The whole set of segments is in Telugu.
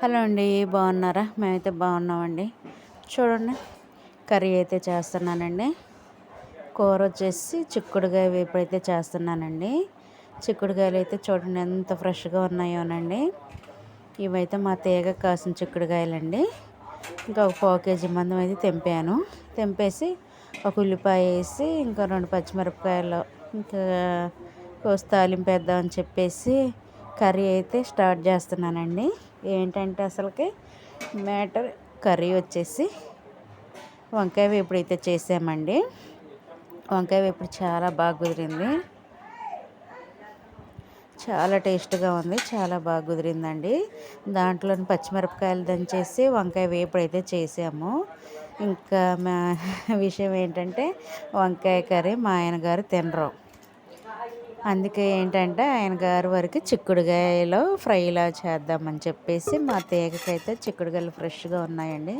హలో అండి, బాగున్నారా? మేమైతే బాగున్నామండి. చూడండి, కర్రీ అయితే చేస్తున్నానండి. కూర వచ్చేసి చిక్కుడుకాయ వేపుడు అయితే చేస్తున్నానండి. చిక్కుడుకాయలు అయితే చూడండి ఎంత ఫ్రెష్గా ఉన్నాయోనండి. ఇవైతే మా తీగ కాసిన చిక్కుడుకాయలండి. ఇంకా ఒక పావు కేజీ మందం అయితే తెంపాను. తెంపేసి ఒక ఉల్లిపాయ వేసి ఇంకా 2 పచ్చిమిరపకాయలు ఇంకా కోసి తాలింపేద్దామని చెప్పేసి కర్రీ అయితే స్టార్ట్ చేస్తున్నానండి. ఏంటంటే అసలుకి మ్యాటర్ కర్రీ వచ్చేసి వంకాయ వేపుడు అయితే చేసామండి. వంకాయ వేపుడు చాలా బాగా కుదిరింది. చాలా టేస్ట్గా ఉంది, చాలా బాగా కుదిరిందండి. దాంట్లోని పచ్చిమిరపకాయలు దంచేసి వంకాయ వేపుడు అయితే చేసాము. ఇంకా మా విషయం ఏంటంటే వంకాయ కర్రీ మా ఆయన గారు తినరు. అందుకే ఏంటంటే ఆయన గారి వరకు చిక్కుడుకాయలో ఫ్రైలా చేద్దామని చెప్పేసి మా తీగకైతే చిక్కుడుకాయలు ఫ్రెష్గా ఉన్నాయండి.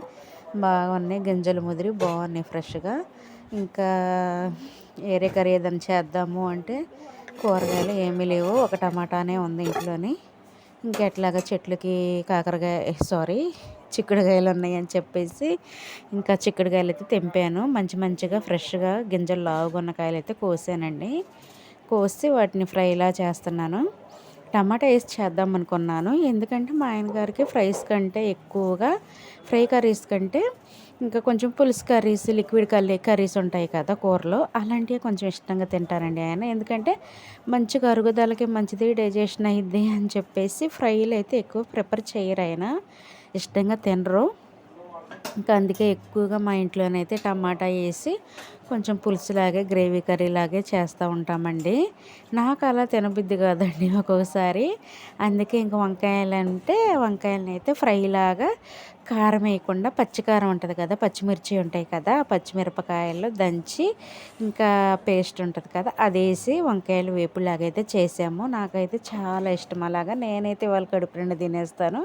బాగున్నాయి, గింజలు ముదిరి బాగున్నాయి ఫ్రెష్గా. ఇంకా వేరే కర్రీ ఏదైనా చేద్దాము అంటే కూరగాయలు ఏమీ లేవు, ఒక టమాటానే ఉంది ఇంట్లోని. ఇంకెట్లాగా చెట్లకి చిక్కుడుకాయలు ఉన్నాయని చెప్పేసి ఇంకా చిక్కుడుకాయలు అయితే తెంపాను. మంచిగా ఫ్రెష్గా గింజలు లావుగున్న కాయలు అయితే కోసానండి. కోసి వాటిని ఫ్రైలా చేస్తున్నాను. టమాటా వేసి చేద్దాం అనుకున్నాను. ఎందుకంటే మా ఆయన గారికి ఫ్రై కర్రీస్ కంటే ఇంకా కొంచెం పులుసు కర్రీస్, లిక్విడ్ కర్రీస్ ఉంటాయి కదా కూరలో, అలాంటివి కొంచెం ఇష్టంగా తింటారండి ఆయన. ఎందుకంటే మంచిగా అరుగుదలకి మంచిది, డైజెషన్ అయ్యిద్ది అని చెప్పేసి ఫ్రైలు అయితే ఎక్కువ ప్రిఫర్ చేయరు ఆయన, ఇష్టంగా తినరు. ఇంకా అందుకే ఎక్కువగా మా ఇంట్లోనైతే టమాటా వేసి కొంచెం పులుసులాగే గ్రేవీ కర్రీలాగే చేస్తూ ఉంటామండి. నాకు అలా తినబుద్ధి కాదండి ఒక్కొక్కసారి. అందుకే ఇంక వంకాయలని అయితే ఫ్రైలాగా కారం వేయకుండా పచ్చికారం ఉంటుంది కదా, పచ్చిమిర్చి ఉంటాయి కదా, పచ్చిమిరపకాయలు దంచి ఇంకా పేస్ట్ ఉంటుంది కదా, అది వేసి వంకాయలు వేపులాగైతే చేసాము. నాకైతే చాలా ఇష్టం అలాగా. నేనైతే వాళ్ళ కడుపు నిండా తినేస్తాను.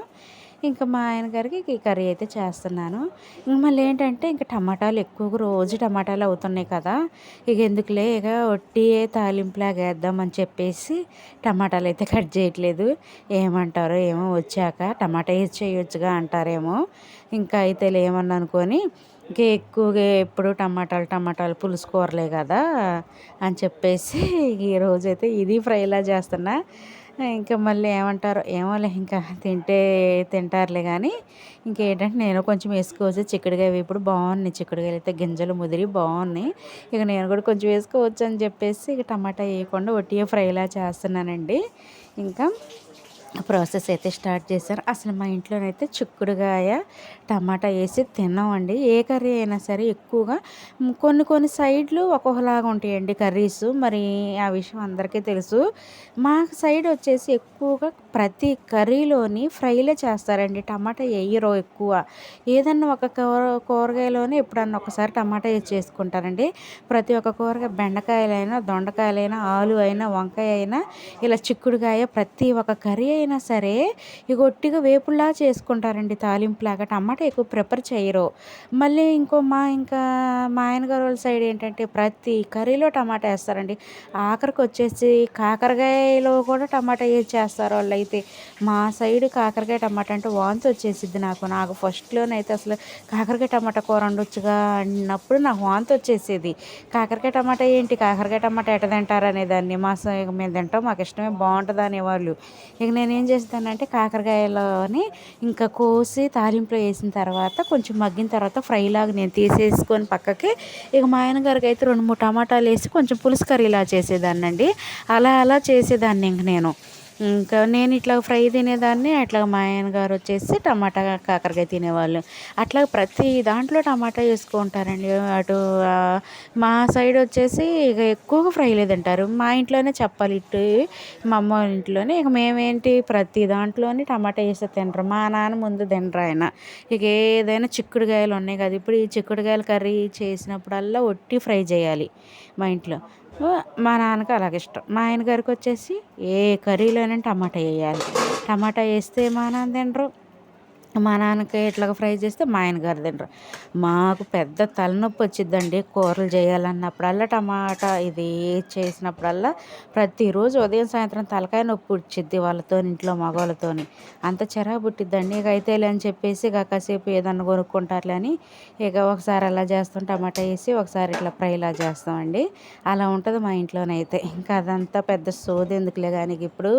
ఇంకా మా ఆయన గారికి ఈ కర్రీ అయితే చేస్తున్నాను. మళ్ళీ ఏంటంటే ఇంకా టమాటాలు ఎక్కువగా రోజు టమాటాలు అవుతున్నాయి కదా, ఎందుకులే ఒట్టి తాలింపులాగా వేద్దామని చెప్పేసి టమాటాలు అయితే కట్ చేయట్లేదు. ఏమంటారో ఏమో, వచ్చాక టమాటా వేసి చేయొచ్చుగా అంటారేమో. ఇంకా అయితే ఏమన్నా అనుకొని ఎక్కువగా ఎప్పుడు టమాటాలు పులుసు కూరలే కదా అని చెప్పేసి ఈరోజైతే ఇది ఫ్రైలా చేస్తున్నా. ఇంకా మళ్ళీ ఏమంటారో ఏమోలే, ఇంకా తింటారులే కానీ. ఇంకేంటంటే నేను కొంచెం వేసుకోవచ్చు. చిక్కుడుకాయ వేపుడు బాగున్నాయి, చిక్కుడుకాయలు అయితే గింజలు ముదిరి బాగున్నాయి. ఇక నేను కూడా కొంచెం వేసుకోవచ్చు అని చెప్పేసి ఇక టమాటా వేయకుండా ఒట్టిగా ఫ్రైలా చేస్తున్నానండి. ఇంకా ప్రాసెస్ అయితే స్టార్ట్ చేశాను. అసలు మా ఇంట్లోనైతే చిక్కుడుకాయ టమాటా వేసి తిన్నామండి. ఏ కర్రీ అయినా సరే ఎక్కువగా కొన్ని సైడ్లు ఒక్కొక్కలాగా ఉంటాయండి కర్రీస్. మరి ఆ విషయం అందరికీ తెలుసు. మా సైడ్ వచ్చేసి ఎక్కువగా ప్రతి కర్రీలోని ఫ్రైలే చేస్తారండి, టమాటా వేయరు ఎక్కువ. ఏదన్నా ఒక కూరగాయలోనే ఎప్పుడన్నా ఒకసారి టమాటా వేసి చేసుకుంటారండి. ప్రతి ఒక్క కూరగాయ, బెండకాయలైనా, దొండకాయలైనా, ఆలు అయినా, వంకాయ అయినా, ఇలా చిక్కుడుకాయ, ప్రతి ఒక్క కర్రీ అయినా సరే ఇక ఒట్టిగా వేపుల్లా చేసుకుంటారండి, తాలింపులాగా. టమాటా ఎక్కువ ప్రిఫర్ చేయరు. మళ్ళీ ఇంకా మా ఆయన గారు వాళ్ళ సైడ్ ఏంటంటే ప్రతి కర్రీలో టమాటా వేస్తారండి. ఆఖరికి వచ్చేసి కాకరకాయలో కూడా టమాటా వేసి చేస్తారు వాళ్ళైతే. మా సైడ్ కాకరకాయ టమాటా అంటే వాంతి వచ్చేసిద్ది నాకు ఫస్ట్లోనైతే అసలు కాకరకాయ టమాటా కూర వండొచ్చుగా అన్నప్పుడు నాకు వాంతి వచ్చేసేది. కాకరకాయ టమాటా ఎట తింటారు అనేదాన్ని. మేము తింటాం, మాకు ఇష్టమే, బాగుంటుంది అనేవాళ్ళు. ఇక నేనేం చేస్తానంటే కాకరకాయలోని ఇంకా కోసి తాలింపులో వేసిన తర్వాత కొంచెం మగ్గిన తర్వాత ఫ్రైలాగా నేను తీసేసుకొని పక్కకి, ఇక మా ఆయన గారికి అయితే 2-3 టమాటాలు వేసి కొంచెం పులుసు కర్రీలా చేసేదాన్నండి. అలా చేసేదాన్ని ఇంకా నేను ఇట్లా ఫ్రై తినేదాన్ని, అట్లా మా ఆయన గారు వచ్చేసి టమాటా కాకరకాయ తినేవాళ్ళు. అట్లా ప్రతి దాంట్లో టమాటా వేసుకుంటారండి. మా సైడ్ వచ్చేసి ఇక ఎక్కువగా ఫ్రైలే తింటారు. మా ఇంట్లోనే చెప్పాలి, మా అమ్మ వాళ్ళ ఇంట్లోనే ఇక మేమేంటి ప్రతి దాంట్లోని టమాటా వేస్తే తినరు. మా నాన్న ముందు తినరు ఆయన. ఇక ఏదైనా చిక్కుడుకాయలు ఉన్నాయి కదా, ఇప్పుడు ఈ చిక్కుడుకాయల కర్రీ చేసినప్పుడల్లా ఒట్టి ఫ్రై చేయాలి మా ఇంట్లో. మా నాన్నకి అలాగ ఇష్టం. మా ఆయన గారికి వచ్చేసి ఏ కర్రీలోనైనా టమాటా వేయాలి. టమాటా వేస్తే మా నాన్న తినరు, మా నాన్నకి ఇట్లాగ ఫ్రై చేస్తే మా ఆయనగారు తినరు. మాకు పెద్ద తలనొప్పి వచ్చిద్దండి కూరలు చేయాలన్నప్పుడల్లా, టమాటా ఇది చేసినప్పుడల్లా ప్రతిరోజు ఉదయం సాయంత్రం తలకాయ నొప్పి వచ్చిద్ది వాళ్ళతోని, ఇంట్లో మగవాళ్ళతోని. అంత చిరాకు పుట్టిద్దండి. ఇక అయితేలే అని చెప్పేసి ఇక కాసేపు ఏదన్నా కొనుక్కుంటారులే అని ఇక ఒకసారి అలా చేస్తాం టమాటా వేసి, ఒకసారి ఇట్లా ఫ్రైలా చేస్తామండి. అలా ఉంటుంది మా ఇంట్లోనైతే. ఇంకా అదంతా పెద్ద సోది ఎందుకులే కానీ ఇప్పుడు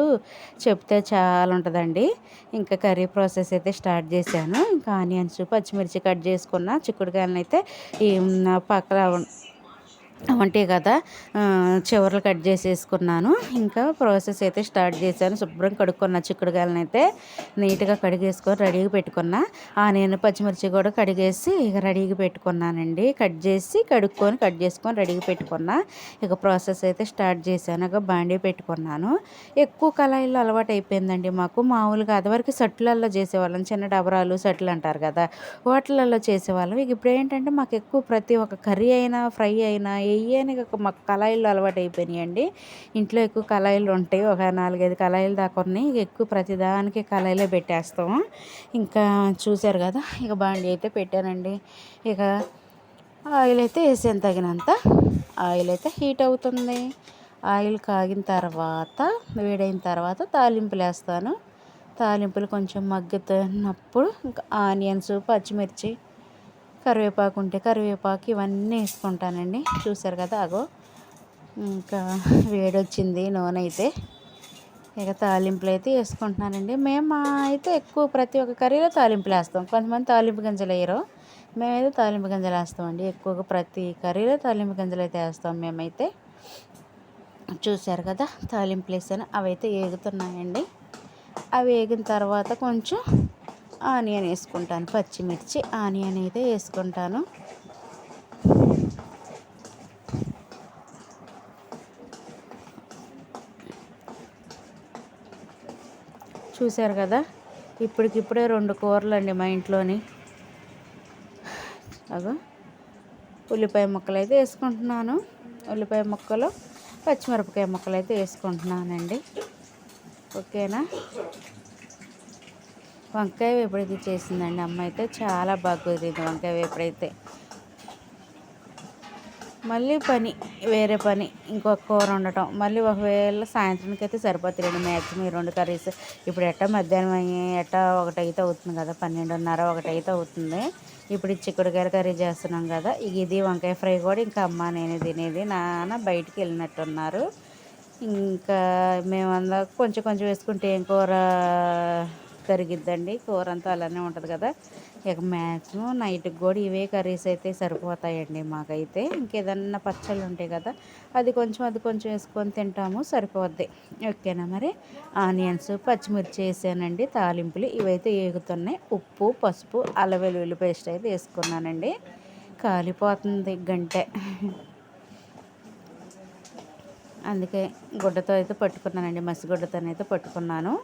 చెప్తే చాలా ఉంటుందండి. ఇంకా కర్రీ ప్రాసెస్ అయితే స్టార్ట్ చేశాను. ఇంకా ఆనియన్స్, పచ్చిమిర్చి కట్ చేసుకున్న, చిక్కుడుకాయలనైతే ఈ పక్కన ఉంటాయి కదా, చివర్లు కట్ చేసేసుకున్నాను. ఇంకా ప్రాసెస్ అయితే స్టార్ట్ చేశాను. శుభ్రం కడుక్కున్న చిక్కుడుకాయలను అయితే నీట్గా కడిగేసుకొని రెడీగా పెట్టుకున్న. ఆనియన్, పచ్చిమిర్చి కూడా కడిగేసి ఇక రెడీగా పెట్టుకున్నానండి. కట్ చేసి కడుక్కొని కట్ చేసుకొని రెడీగా పెట్టుకున్నా. ఇక ప్రాసెస్ అయితే స్టార్ట్ చేశాను. ఇక బాండీ పెట్టుకున్నాను. ఎక్కువ కళాయిల్లో అలవాటు అయిపోయిందండి మాకు. మామూలుగా అదివరకు సట్లల్లో చేసేవాళ్ళం, చిన్న డబరాలు సట్లు అంటారు కదా, వాటిలలో చేసేవాళ్ళం. ఇక ఇప్పుడు ఏంటంటే మాకు ఎక్కువ ప్రతి ఒక్క కర్రీ అయినా ఫ్రై అయినా ఏయని మాకు కళాయిల్లో అలవాటు అయిపోయినాయండి. ఇంట్లో ఎక్కువ కళాయిలు ఉంటాయి, ఒక 4-5 కళాయిలు దాకా ఉన్నాయి. ఇక ఎక్కువ ప్రతిదానికి కళాయిలే పెట్టేస్తాము. ఇంకా చూశారు కదా, ఇక బాండీ అయితే పెట్టానండి. ఇక ఆయిల్ అయితే వేసాను తగినంత. ఆయిల్ అయితే హీట్ అవుతుంది. ఆయిల్ కాగిన తర్వాత, వేడైన తర్వాత తాలింపులు వేస్తాను. తాలింపులు కొంచెం మగ్గుతున్నప్పుడు ఇంకా ఆనియన్స్, పచ్చిమిర్చి, కరివేపాకు ఉంటే కరివేపాకు ఇవన్నీ వేసుకుంటానండి. చూసారు కదా, అగో ఇంకా వేడొచ్చింది నూనె అయితే. ఇక తాలింపులు అయితే వేసుకుంటున్నానండి. మేము అయితే ఎక్కువ ప్రతి ఒక్క కర్రీలో తాలింపులు వేస్తాం. కొంతమంది తాలింపు గింజలు వేయరు, మేమైతే తాలింపు గింజలు వేస్తామండి. ఎక్కువగా ప్రతి కర్రీలో తాలింపు గింజలు అయితే వేస్తాం మేమైతే. చూశారు కదా, తాలింపులు వేసాను. అవి అయితే వేగుతున్నాయండి. అవి వేగిన తర్వాత కొంచెం ఆనియన్ వేసుకుంటాను. పచ్చిమిర్చి, ఆనియన్ అయితే వేసుకుంటాను. చూశారు కదా, ఇప్పటికిప్పుడే 2 కూరలు అండి మా ఇంట్లోని. అగో ఉల్లిపాయ ముక్కలు అయితే వేసుకుంటున్నాను. ఉల్లిపాయ ముక్కలు, పచ్చిమిరపకాయ ముక్కలు అయితే వేసుకుంటున్నానండి. ఓకేనా. వంకాయ వేపుడైతే చేసిందండి అమ్మ అయితే, చాలా బాగా కుదిరింది వంకాయ వేపుడైతే. మళ్ళీ పని, వేరే పని, ఇంకొక కూర వండటం. మళ్ళీ ఒకవేళ సాయంత్రానికి అయితే సరిపోతాయండి మ్యాక్సిమం ఈ 2 కర్రీస్. ఇప్పుడు ఎట్టా మధ్యాహ్నం అయ్యి ఎట్టా 1 అయితే అవుతుంది కదా, 12:30 1 అయితే అవుతుంది. ఇప్పుడు ఈ చిక్కుడుకాయల కర్రీ చేస్తున్నాం కదా, ఇది వంకాయ ఫ్రై కూడా ఇంకా అమ్మ నేనే తినేది. నాన్న బయటికి వెళ్ళినట్టున్నారు. ఇంకా మేమందరం కొంచెం కొంచెం వేసుకుంటే ఏం కూర కరిగిద్దండి, కూర అంతా అలానే ఉంటుంది కదా. ఇక మ్యాక్సిమం నైట్కి కూడా ఇవే కర్రీస్ అయితే సరిపోతాయండి మాకైతే. ఇంకేదన్నా పచ్చళ్ళు ఉంటాయి కదా, అది కొంచెం వేసుకొని తింటాము, సరిపోద్ది. ఓకేనా మరి. ఆనియన్స్, పచ్చిమిర్చి వేసానండి తాలింపులు. ఇవైతే వేగుతున్నాయి. ఉప్పు, పసుపు, అల్లం వెల్లుల్లి పేస్ట్ అయితే వేసుకున్నానండి. కాలిపోతుంది గంటే, అందుకే గుడ్డతో అయితే పట్టుకున్నానండి, మసిగుడ్డతోనైతే పట్టుకున్నాను.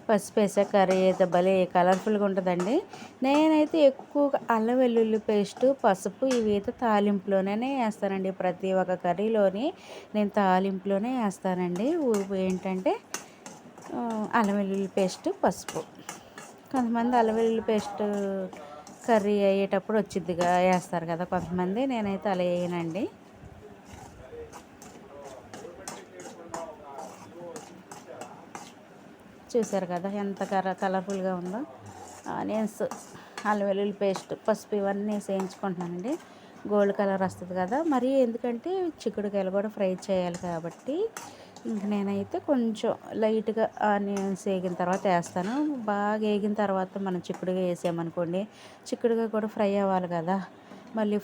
పసుపు వేసే కర్రీ అయితే భలే కలర్ఫుల్గా ఉంటుందండి. నేనైతే ఎక్కువగా అల్లం వెల్లుల్లి పేస్టు, పసుపు ఇవి అయితే తాలింపులోనే వేస్తానండి. ప్రతి ఒక్క కర్రీలోని నేను తాలింపులోనే వేస్తానండి. ఏంటంటే అల్లం వెల్లుల్లి పేస్టు, పసుపు. కొంతమంది అల్లం వెల్లుల్లి పేస్టు కర్రీ అయ్యేటప్పుడు వచ్చిద్దిగా వేస్తారు కదా కొంతమంది, నేనైతే అలా వేయనండి. చూసారు కదా ఎంత కలర్ఫుల్గా ఉందో. ఆనియన్స్, అల్లం వెల్లుల్లి పేస్ట్, పసుపు ఇవన్నీ వేయించుకుంటున్నానండి. గోల్డ్ కలర్ వస్తుంది కదా మరి, ఎందుకంటే చిక్కుడుకాయలు కూడా ఫ్రై చేయాలి కాబట్టి. ఇంక నేనైతే కొంచెం లైట్గా ఆనియన్స్ వేగిన తర్వాత వేస్తాను. బాగా వేగిన తర్వాత మనం చిక్కుడుగా వేసామనుకోండి, చిక్కుడుగా కూడా ఫ్రై అవ్వాలి కదా. మళ్ళీ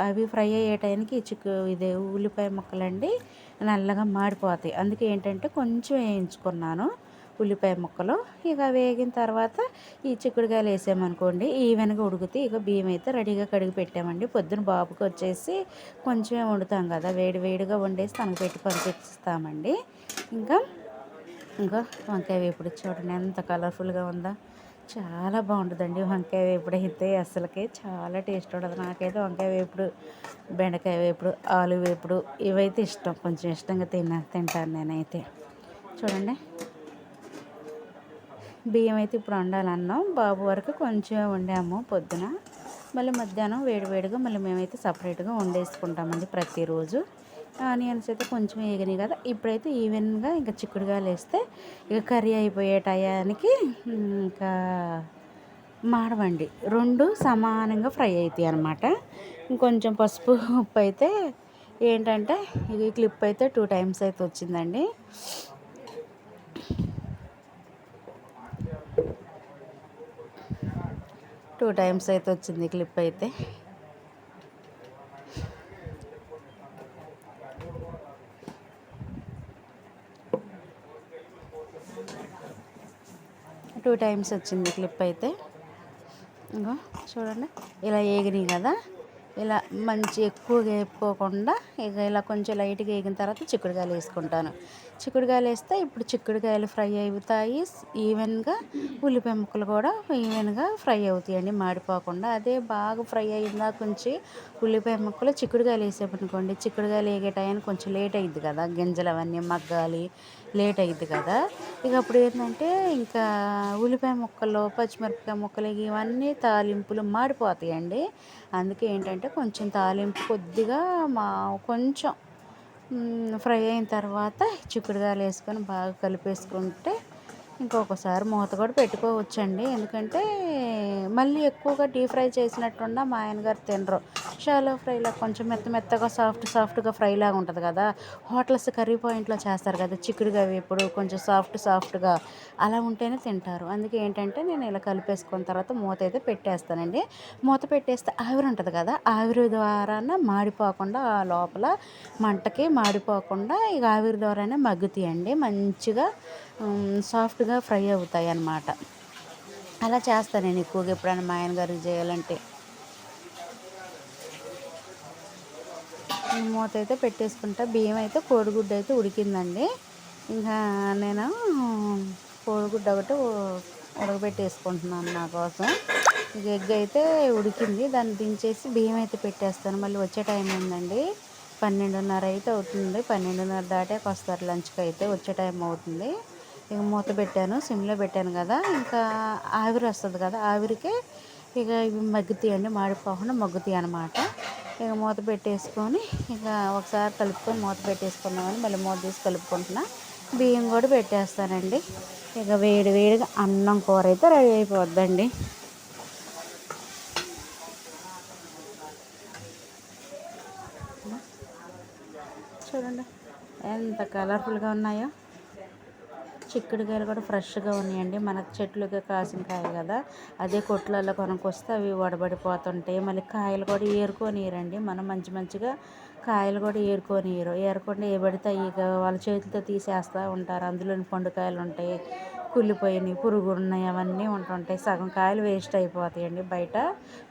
అవి ఫ్రై అయ్యే టైంకి ఇదే ఉల్లిపాయ ముక్కలండి నల్లగా మాడిపోతాయి. అందుకే ఏంటంటే కొంచెం వేయించుకున్నాను ఉల్లిపాయ ముక్కలు. ఇక వేగిన తర్వాత ఈ చిక్కుడుకాయలు వేసామనుకోండి, ఈవెన్గా ఉడుకుతాయి. ఇక బియ్యం అయితే రెడీగా కడిగి పెట్టామండి. పొద్దున బాబుకి వచ్చేసి కొంచెమే వండుతాం కదా, వేడిగా వండేసి తనకు పెట్టి పంపిస్తామండి. ఇంకా వంకాయ వేపుడు చూడండి ఎంత కలర్ఫుల్గా ఉందో. చాలా బాగుంటుందండి వంకాయ వేపుడు అయితే, అసలుకి చాలా టేస్ట్ ఉంటుంది. నాకైతే వంకాయ వేపుడు, బెండకాయ వేపుడు, ఆలు వేపుడు ఇవైతే ఇష్టం, కొంచెం ఇష్టంగా తింటాను నేనైతే. చూడండి బియ్యం అయితే ఇప్పుడు వండాలన్నాం. బాబు వరకు కొంచెం వండాము పొద్దున. మళ్ళీ మధ్యాహ్నం వేడివేడిగా మళ్ళీ మేమైతే సపరేట్గా వండేసుకుంటామండి ప్రతిరోజు. ఆనియన్స్ అయితే కొంచెం వేగినాయి కదా, ఇప్పుడైతే ఈవెన్గా ఇంకా చిక్కుడుకాయలు వేస్తే ఇక కర్రీ అయిపోయే టయానికి ఇంకా మాడవండి, రెండు సమానంగా ఫ్రై అవుతాయి అన్నమాట. ఇంకొంచెం పసుపు ఉప్పు అయితే ఏంటంటే ఇది క్లిప్ అయితే 2 టైమ్స్ అయితే వచ్చిందండి. 2 టైమ్స్ అయితే వచ్చింది క్లిప్ అయితే. టూ టైమ్స్ వచ్చింది క్లిప్ అయితే. ఇంకో చూడండి ఇలా ఏగినాయి కదా, ఇలా మంచి ఎక్కువగా వేపుకోకుండా ఇక ఇలా కొంచెం లైట్గా వేగిన తర్వాత చిక్కుడుకాయలు వేసుకుంటాను. చిక్కుడుకాయలు వేస్తే ఇప్పుడు చిక్కుడుకాయలు ఫ్రై అవుతాయి ఈవెన్గా, ఉల్లిపాయ ముక్కలు కూడా ఈవెన్గా ఫ్రై అవుతాయండి మాడిపోకుండా. అదే బాగా ఫ్రై అయిందా కొంచెం ఉల్లిపాయ ముక్కలు చిక్కుడుకాయలు వేసామనుకోండి, చిక్కుడుకాయలు వేగే టైంకి కొంచెం లేట్ అయ్యిద్ది కదా, గింజలు అవన్నీ మగ్గాలి, లేట్ అయ్యిద్ది కదా. ఇక అప్పుడు ఏంటంటే ఇంకా ఉల్లిపాయ ముక్కలు పచ్చిమిరపకాయ ముక్కలు ఇవన్నీ తాలింపులు మాడిపోతాయండి. అందుకే ఏంటంటే కొంచెం తాలింపు కొద్దిగా కొంచెం ఫ్రై అయిన తర్వాత చిక్కుడుకాయలు వేసుకొని బాగా కలిపేసుకుంటే ఇంకొకసారి మూత కూడా పెట్టుకోవచ్చండి. ఎందుకంటే మళ్ళీ ఎక్కువగా డీప్ ఫ్రై చేసినట్టున్న మా ఆయనగారు తినరు. షాలో ఫ్రైలా కొంచెం మెత్తగా సాఫ్ట్గా ఫ్రై లాగా ఉంటుంది కదా, హోటల్స్ కర్రీ పాయింట్లో చేస్తారు కదా చిక్కుడుకాయ వేపుడు కొంచెం సాఫ్ట్గా అలా ఉంటేనే తింటారు. అందుకే ఏంటంటే నేను ఇలా కలిపేసుకున్న తర్వాత మూత అయితే పెట్టేస్తానండి. మూత పెట్టేస్తే ఆవిరి ఉంటుంది కదా, ఆవిరి ద్వారా మాడిపోకుండా ఆ లోపల మంటకి మాడిపోకుండా ఇక ఆవిరి ద్వారానే మగ్గుతాయండి, మంచిగా సాఫ్ట్గా ఫ్రై అవుతాయి అన్నమాట. అలా చేస్తాను నేను ఎక్కువగా ఎప్పుడైనా మా ఆయన గారికి చేయాలంటే. మూత అయితే పెట్టేసుకుంటా. బియ్యం అయితే కోడిగుడ్డు అయితే ఉడికిందండి. ఇంకా నేను కోడిగుడ్డు ఒకటి ఉడకబెట్టేసుకుంటున్నాను నా కోసం. ఇక ఎగ్ అయితే ఉడికింది, దాన్ని దించేసి బియ్యం అయితే పెట్టేస్తాను. మళ్ళీ వచ్చే టైం ఏందండి, 12:30 అయితే అవుతుంది. 12:30 దాటాక వస్తారు లంచ్కి, అయితే వచ్చే టైం అవుతుంది. ఇక మూత పెట్టాను, సిమ్లో పెట్టాను కదా, ఇంకా ఆవిరి వస్తుంది కదా, ఆవిరికే ఇక ఇవి మగ్గుతాయండి, మాడిపోకుండా మగ్గుతాయి అన్నమాట. ఇక మూత పెట్టేసుకొని ఇక ఒకసారి కలుపుకొని మూత పెట్టేసుకుందామని మళ్ళీ మూత తీసి కలుపుకుంటున్నా. బియ్యం కూడా పెట్టేస్తానండి. ఇక వేడిగా అన్నం కూర అయితే రెడీ అయిపోద్దండి. చూడండి ఎంత కలర్ఫుల్గా ఉన్నాయో. చిక్కుడుకాయలు కూడా ఫ్రెష్గా ఉన్నాయండి, మన చెట్లుగా కాసిన కాయ కదా, అదే కొట్లలో కొనుక్కొస్తే అవి వడబడిపోతుంటాయి. మళ్ళీ కాయలు కూడా ఏరుకోనియరండి, మనం మంచిగా కాయలు కూడా ఏరకుండా ఏ పడితే ఇక వాళ్ళ చేతితో తీసేస్తూ ఉంటారు. అందులోని పండుకాయలు ఉంటాయి, కుళ్ళిపోయినాయి, పురుగు ఉన్నాయి, అవన్నీ ఉంటుంటాయి. సగం కాయలు వేస్ట్ అయిపోతాయండి. బయట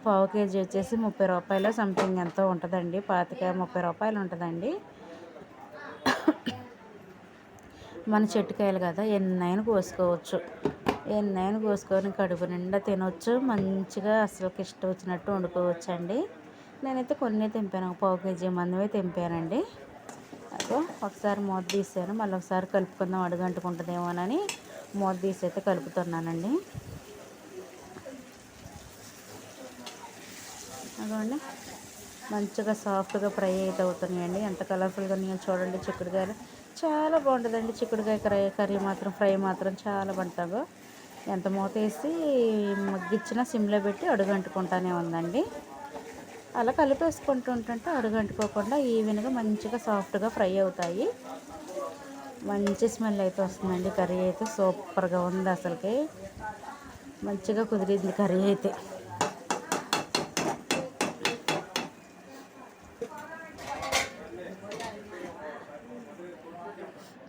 పావు కేజీ వచ్చేసి 30 రూపాయలు సంథింగ్ ఎంతో ఉంటుందండి, 25-30 రూపాయలు ఉంటుందండి. మన చెట్టుకాయలు కదా, ఎన్నైనా కోసుకోవచ్చు, ఎన్నైనా కోసుకొని కడుపు నిండా తినవచ్చు, మంచిగా అసలుకి ఇష్టం వచ్చినట్టు వండుకోవచ్చు అండి. నేనైతే కొన్ని తెంపాను, ఒక పావు కేజీ మందమే తెంపానండి. అదో ఒకసారి మూత తీసాను, మళ్ళీ ఒకసారి కలుపుకుందాం అడుగంటుకుంటుందేమోనని మూత తీసి అయితే కలుపుతున్నానండి. అదండి మంచిగా సాఫ్ట్గా ఫ్రై అయితే అవుతున్నాయండి. ఎంత కలర్ఫుల్గా ఉన్నాయో చూడండి. చిక్కుడుకాయలు చాలా బాగుంటుందండి, చిక్కుడుకాయ కర్రీ మాత్రం, ఫ్రై మాత్రం చాలా బాగుంటుందో. ఎంత మూత వేసి మగ్గిచ్చినా సిమ్లో పెట్టి అడుగంటుకుంటానే ఉందండి. అలా కలిపేసుకుంటుంటే అడుగంటుకోకుండా ఈవెన్గా మంచిగా సాఫ్ట్గా ఫ్రై అవుతాయి. మంచి స్మెల్ అయితే వస్తుందండి. కర్రీ అయితే సూపర్గా ఉంది, అసలుకి మంచిగా కుదిరింది కర్రీ అయితే.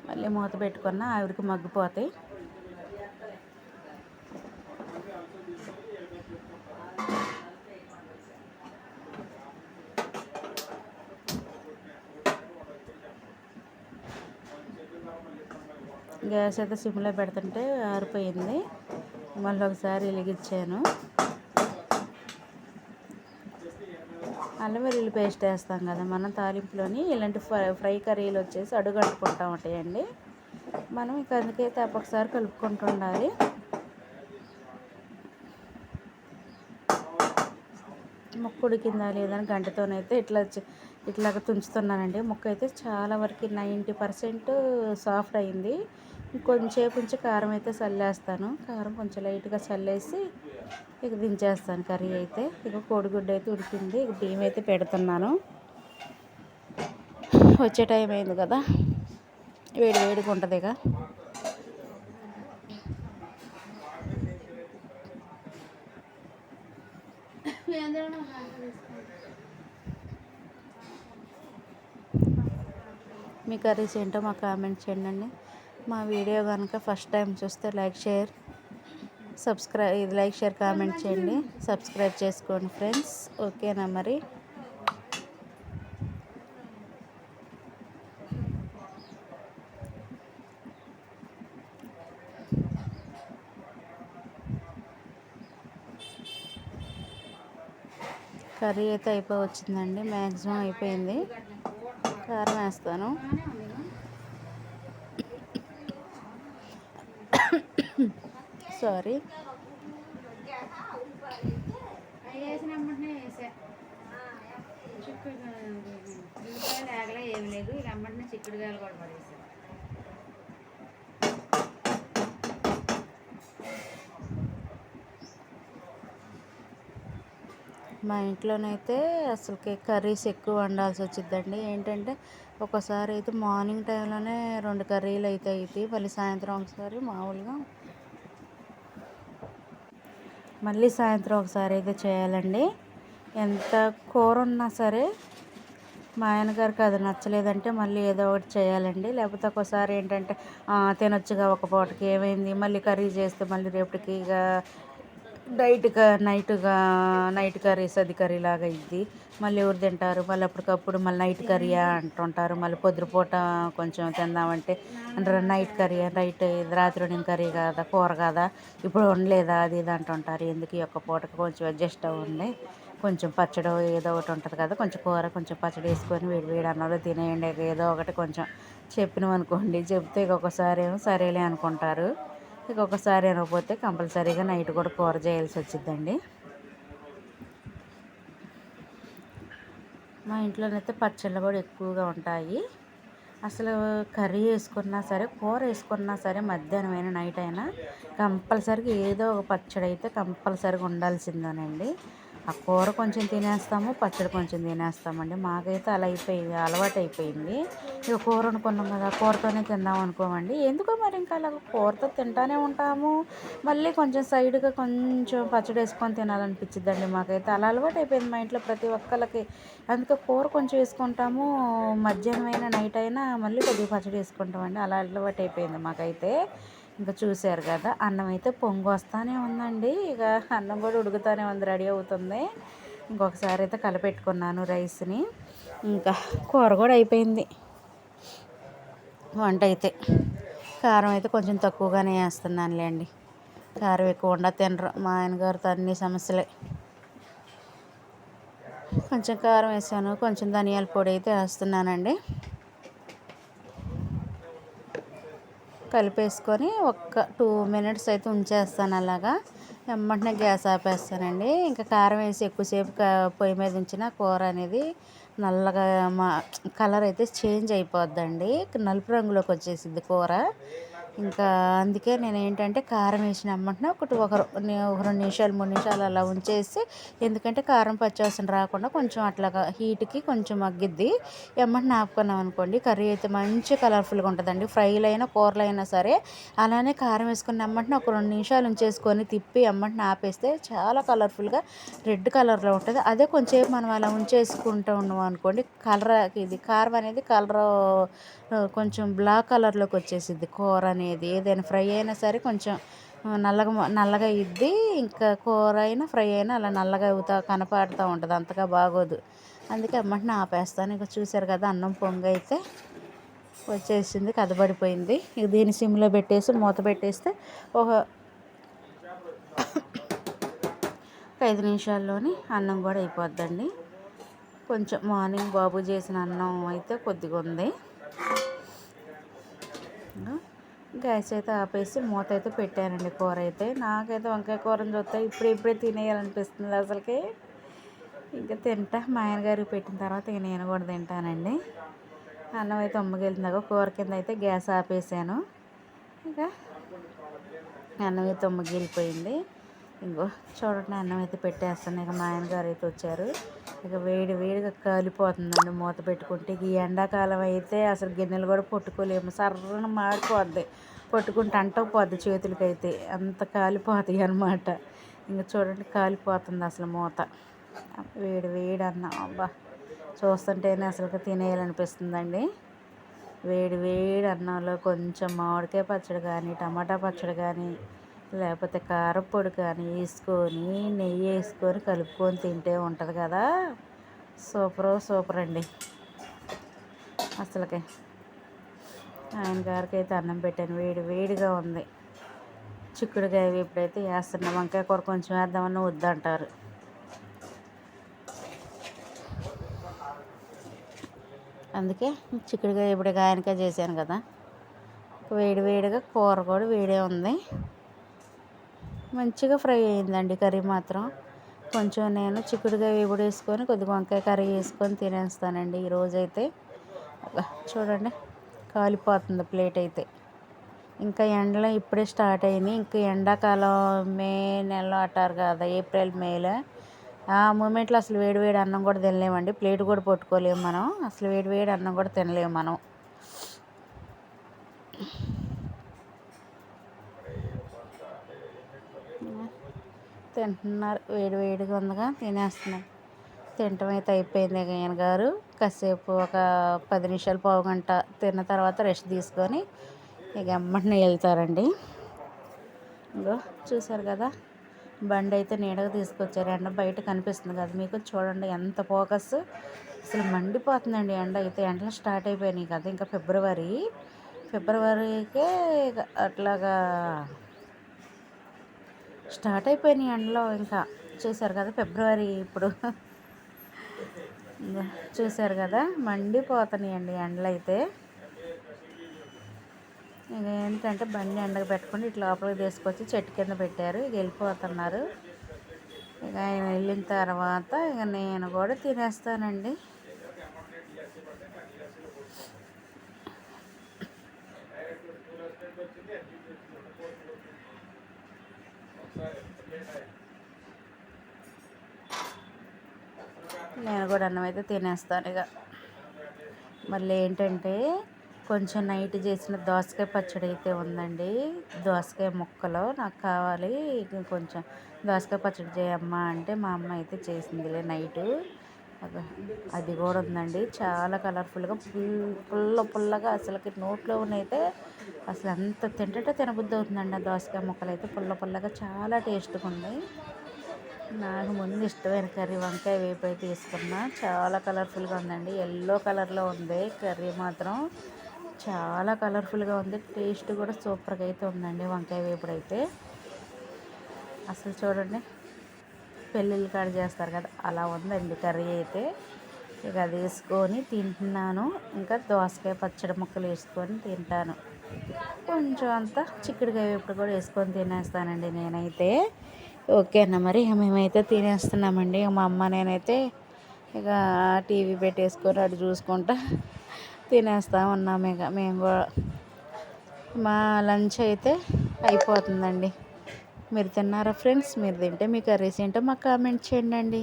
మళ్ళీ మూత పెట్టుకున్న ఆవిరికి మగ్గిపోతాయి. గ్యాస్ అయితే సిమ్లో పెడుతుంటే ఆరిపోయింది, మళ్ళీ ఒకసారి వెలిగించాను. అల్లం వెల్లుల్లి పేస్ట్ వేస్తాం కదా మనం తాలింపులోని, ఇలాంటి ఫ్రై కర్రీలు వచ్చేసి అడుగంటుకుంటూ ఉంటాయండి. మనం ఇక అందుకైతే ఒకసారి కలుపుకుంటూ ఉండాలి. ముక్క ఉడికిందా లేదని గంటతోనైతే ఇట్లాగ తుంచుతున్నానండి. ముక్క అయితే చాలా వరకు 90% సాఫ్ట్ అయింది. కొంచెంసేపు ఉంచి కారం అయితే చల్లేస్తాను. కారం కొంచెం లైట్గా చల్లేసి ఇక దించేస్తాను కర్రీ అయితే. ఇక కోడిగుడ్డు అయితే ఉడికింది. ఇక బియ్యం అయితే పెడుతున్నాను. వచ్చే టైం అయింది కదా, వేడి వేడిగా ఉంటుంది. ఇక మీ కర్రీస్ ఏంటో మాకు కామెంట్ చేయండి. మా వీడియో కనుక ఫస్ట్ టైం చూస్తే లైక్ షేర్ కామెంట్ చేయండి. సబ్స్క్రైబ్ చేసుకోండి ఫ్రెండ్స్. ఓకేనా మరి? కర్రీ అయితే వచ్చిందండి. మ్యాక్సిమం అయిపోయింది. కారం వేస్తాను. సారీ. ఏమి లేదు. ఇక అమ్మటినే చిక్కుడుకాయలు కూడా పడేసాను. మా ఇంట్లోనైతే అసలుకి కర్రీస్ ఎక్కువ వండాల్సి వచ్చిందండి. ఏంటంటే ఒకసారి అయితే మార్నింగ్ టైంలోనే 2 కర్రీలు అయితే అవుతాయి. మళ్ళీ సాయంత్రం ఒకసారి మామూలుగా, మళ్ళీ సాయంత్రం ఒకసారి అయితే చేయాలండి. ఎంత కూర ఉన్నా సరే మా ఆయనగారికి అది నచ్చలేదంటే మళ్ళీ ఏదో ఒకటి చేయాలండి. లేకపోతే ఒక్కోసారి ఏంటంటే తినొచ్చుగా ఒక పూటకి, ఏమైంది మళ్ళీ కర్రీ చేస్తే మళ్ళీ రేపటికి ఇక నైట్ కర్రీస్ అది కర్రీ లాగా అయింది. మళ్ళీ ఎవరు తింటారు? మళ్ళీ అప్పటికప్పుడు మళ్ళీ నైట్ కర్రీయా అంటుంటారు. మళ్ళీ పొద్దుపూట కొంచెం తిందామంటే అంటారు నైట్ కర్రీయా, రాత్రి వండిన కర్రీ కాదా, కూర కాదా, ఇప్పుడు వండలేదా, అది ఇది అంటుంటారు. ఎందుకు ఈ ఒక్క పూటకి కొంచెం అడ్జస్ట్ అవ్వండి. కొంచెం పచ్చడి ఏదో ఒకటి ఉంటుంది కదా, కొంచెం కూర కొంచెం పచ్చడి వేసుకొని వేడి వేడి అన్నంలో తినేయండి. ఏదో ఒకటి కొంచెం చెప్పినాం అనుకోండి, చెప్తే ఒకసారి ఏమో సరేలే అనుకుంటారు. ఇక ఒకసారి అనకపోతే కంపల్సరీగా నైట్ కూడా కూర చేయాల్సి వచ్చిందండి. మా ఇంట్లోనైతే పచ్చళ్ళు కూడా ఎక్కువగా ఉంటాయి. అసలు కర్రీ వేసుకున్నా సరే, కూర వేసుకున్నా సరే, మధ్యాహ్నం అయినా నైట్ అయినా కంపల్సరీగా ఏదో ఒక పచ్చడి అయితే కంపల్సరీగా ఉండాల్సిందేనండి. ఆ కూర కొంచెం తినేస్తాము, పచ్చడి కొంచెం తినేస్తామండి. మాకైతే అలా అలవాటు అయిపోయింది. ఇక కూర వండుకున్నాం కదా, కూరతోనే తిందాం అనుకోమండి. ఎందుకో మరి ఇంకా అలా కూరతో తింటానే ఉంటాము. మళ్ళీ కొంచెం సైడ్గా కొంచెం పచ్చడి వేసుకొని తినాలనిపించిద్దండి. మాకైతే అలా అలవాటు అయిపోయింది మా ఇంట్లో ప్రతి ఒక్కరికి. అందుకే కూర కొంచెం వేసుకుంటాము, మధ్యాహ్నం అయినా నైట్ అయినా మళ్ళీ కొద్దిగా పచ్చడి వేసుకుంటామండి. అలా అలవాటు అయిపోయింది మాకైతే. ఇంకా చూశారు కదా, అన్నం అయితే పొంగు వస్తూనే ఉందండి. ఇక అన్నం కూడా ఉడుకుతూనే ఉంది, రెడీ అవుతుంది. ఇంకొకసారి అయితే కలిపెట్టుకున్నాను రైస్ని. ఇంకా కూర కూడా అయిపోయింది. వంట అయితే కారం అయితే కొంచెం తక్కువగానే వేస్తున్నానులేండి. కారం ఎక్కువ ఉండ తినరు మా ఆయనగారితో, అన్ని సమస్యలే. కొంచెం కారం వేసాను, కొంచెం ధనియాల పొడి అయితే వేస్తున్నానండి. కలిపేసుకొని ఒక్క 2 minutes అయితే ఉంచేస్తాను. అలాగా వెంటనే గ్యాస్ ఆపేస్తానండి. ఇంకా కారం వేసి ఎక్కువసేపు పొయ్యి మీద ఉంచిన కూర అనేది నల్లగా కలర్ అయితే చేంజ్ అయిపోద్దండి. నలుపు రంగులోకి వచ్చేసిద్ది కూర. ఇంకా అందుకే నేను ఏంటంటే కారం వేసిన వెంటనే ఒక 2 నిమిషాలు 3 నిమిషాలు అలా ఉంచేసి, ఎందుకంటే కారం పచ్చివాసన రాకుండా కొంచెం అట్లాగా హీట్కి కొంచెం మగ్గిద్ది. వెంటనే ఆపుకున్నాం అనుకోండి, కర్రీ అయితే మంచి కలర్ఫుల్గా ఉంటుందండి. ఫ్రైలు అయినా కూరలు అయినా సరే అలానే కారం వేసుకున్న వెంటనే ఒక 2 నిమిషాలు ఉంచేసుకొని తిప్పి వెంటనే ఆపేస్తే చాలా కలర్ఫుల్గా రెడ్ కలర్లో ఉంటుంది. అదే కొంచెంసేపు మనం అలా ఉంచేసుకుంటూ ఉన్నాం అనుకోండి, కారం అనేది కలర్ కొంచెం బ్లాక్ కలర్లోకి వచ్చేసిద్ది. కూర అనేది ఏదైనా ఫ్రై అయినా సరే కొంచెం నల్లగా అయ్యిద్ది. ఇంకా కూర అయినా ఫ్రై అయినా అలా నల్లగా కనపడుతూ ఉంటుంది, అంతగా బాగోదు. అందుకే వెంటనే ఆపేస్తాను. ఇక చూసారు కదా, అన్నం పొంగు అయితే వచ్చేసింది, కదబడిపోయింది. ఇక దీన్ని సిమ్లో పెట్టేసి మూత పెట్టేస్తే ఒక 5 నిమిషాల్లోని అన్నం కూడా అయిపోద్దండి. కొంచెం మార్నింగ్ బాబు చేసిన అన్నం అయితే కొద్దిగా ఉంది. గ్యాస్ అయితే ఆపేసి మూత అయితే పెట్టానండి. కూర అయితే నాకైతే వంకాయ కూరని చూస్తే ఇప్పుడే తినేయాలనిపిస్తుంది అసలుకి. ఇంకా తింటా మా ఆయన గారికి పెట్టిన తర్వాత ఇక నేను కూడా తింటానండి. అన్నం అయితే ఉమ్మగిలిందాక కూర కింద అయితే గ్యాస్ ఆపేసాను. ఇక అన్నం అయితే ఉమ్మగిలిపోయింది. ఇంకో చూడండి అన్నం అయితే పెట్టేస్తాను. ఇక మా ఆయన గారు అయితే వచ్చారు. ఇక వేడి వేడిగా కాలిపోతుందండి మూత పెట్టుకుంటే. ఈ ఎండాకాలం అయితే అసలు గిన్నెలు కూడా పట్టుకోలేము, సర్రన మాడిపోద్ది, పట్టుకుంటే అంటకపోద్ది చేతులకైతే, అంత కాలిపోతాయి అన్నమాట. ఇంకా చూడండి కాలిపోతుంది అసలు మూత. వేడి వేడి అన్నం అబ్బా చూస్తుంటేనే అసలు తినేయాలనిపిస్తుందండి. వేడి వేడి అన్నంలో కొంచెం మామిడికాయ పచ్చడి కానీ, టమాటా పచ్చడి కానీ, లేకపోతే కారపొడి కానీ వేసుకొని, నెయ్యి వేసుకొని కలుపుకొని తింటే ఉంటుంది కదా, సూపర్ అండి అసలుకి. ఆయన గారికి అయితే అన్నం పెట్టాను, వేడి వేడిగా ఉంది. చిక్కుడుకాయ ఇప్పుడైతే వేస్తున్నా. వంకాయ కూర కొంచెం వేద్దామన్నా వద్దంటారు. అందుకే చిక్కుడుకాయ ఇప్పుడు ఆయనకాయ చేశాను కదా. వేడి వేడిగా కూర కూడా వేడే ఉంది. మంచిగా ఫ్రై అయిందండి కర్రీ మాత్రం. కొంచెం నేను చిక్కుడుకాయ వేపుడు వేసుకొని కొద్దిగా వంకాయ కర్రీ వేసుకొని తినేస్తానండి ఈరోజైతే. చూడండి కాలిపోతుంది ప్లేట్ అయితే. ఇంకా ఎండలు ఇప్పుడే స్టార్ట్ అయినాయి. ఇంకా ఎండాకాలం మే నెలలో అంటారు కదా, ఏప్రిల్ మేలో ఆ మూమెంట్లో అసలు వేడి వేడి అన్నం కూడా తినలేమండి. ప్లేట్ కూడా పట్టుకోలేము మనం. అసలు వేడి వేడి అన్నం కూడా తినలేము మనం. తింటున్నారు, వేడి వేడిగా ఉందిగా తినేస్తున్నారు. తినటం అయితే అయిపోయింది. ఇక ఆయన గారు కాసేపు ఒక 10 నిమిషాలు, పావు గంట తిన్న తర్వాత రెస్ట్ తీసుకొని ఇక ఎమ్మటనే వెళ్తారండి. ఇంకో చూసారు కదా, బండి అయితే నీడగా తీసుకొచ్చారు. ఎండ బయట కనిపిస్తుంది కదా మీకు, చూడండి ఎంత ఫోకస్. అసలు మండిపోతుందండి ఎండ అయితే. ఎండలు స్టార్ట్ అయిపోయినాయి కదా, ఇంకా ఫిబ్రవరికే అట్లాగా స్టార్ట్ అయిపోయినాయి ఎండలో. ఇంకా చూసారు కదా ఫిబ్రవరి ఇప్పుడు చూసారు కదా మండిపోతున్నాయండి ఎండలు అయితే. ఇక ఏంటంటే బండి ఎండకు పెట్టుకుని ఇట్లా లోపలికి తీసుకొచ్చి చెట్టు కింద పెట్టారు. ఇక వెళ్ళిపోతున్నారు. ఇక ఆయన వెళ్ళిన తర్వాత ఇక నేను కూడా తినేస్తానండి. నేను కూడా అన్నం అయితే తినేస్తాను. ఇక మళ్ళీ ఏంటంటే కొంచెం నైట్ చేసిన దోసకాయ పచ్చడి అయితే ఉందండి. దోసకాయ ముక్కలు నాకు కావాలి, కొంచెం దోసకాయ పచ్చడి చేయమ్మా అంటే మా అమ్మ అయితే చేసిందిలే నైటు. అది కూడా ఉందండి. చాలా కలర్ఫుల్గా పుల్లగా అసలుకి నోట్లో అయితే అసలు అంత తింటే తినబుద్ధి అవుతుందండి. ఆ దోసకాయ ముక్కలు అయితే పుల్లగా చాలా టేస్ట్గా ఉంది. నాకు ముందు ఇష్టమైన కర్రీ వంకాయ వేపు అయితే తీసుకున్నా. చాలా కలర్ఫుల్గా ఉందండి, ఎల్లో కలర్లో ఉంది కర్రీ మాత్రం. చాలా కలర్ఫుల్గా ఉంది, టేస్ట్ కూడా సూపర్గా అయితే ఉందండి వంకాయ వేపుడు అయితే. అసలు చూడండి పెళ్ళిళ్ళు కాడ చేస్తారు కదా, అలా ఉందండి కర్రీ అయితే. ఇక అది వేసుకొని తింటున్నాను. ఇంకా దోసకాయ పచ్చడి ముక్కలు వేసుకొని తింటాను. కొంచెం అంత చిక్కుడుకాయ వేపుడు కూడా వేసుకొని తినేస్తానండి నేనైతే. ఓకేనా మరి మేమైతే తినేస్తున్నామండి. మా అమ్మ నేనైతే ఇక టీవీ పెట్టేసుకొని అటు చూసుకుంటా తినేస్తూ ఉన్నాము. ఇక మేము కూడా మా లంచ్ అయితే అయిపోతుందండి. మీరు తిన్నారా ఫ్రెండ్స్? మీరు తింటే మీ కర్రీస్ ఏంటో మాకు కామెంట్ చేయండి.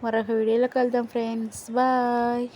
మరొక వీడియోలో కలుద్దాం ఫ్రెండ్స్. బాయ్.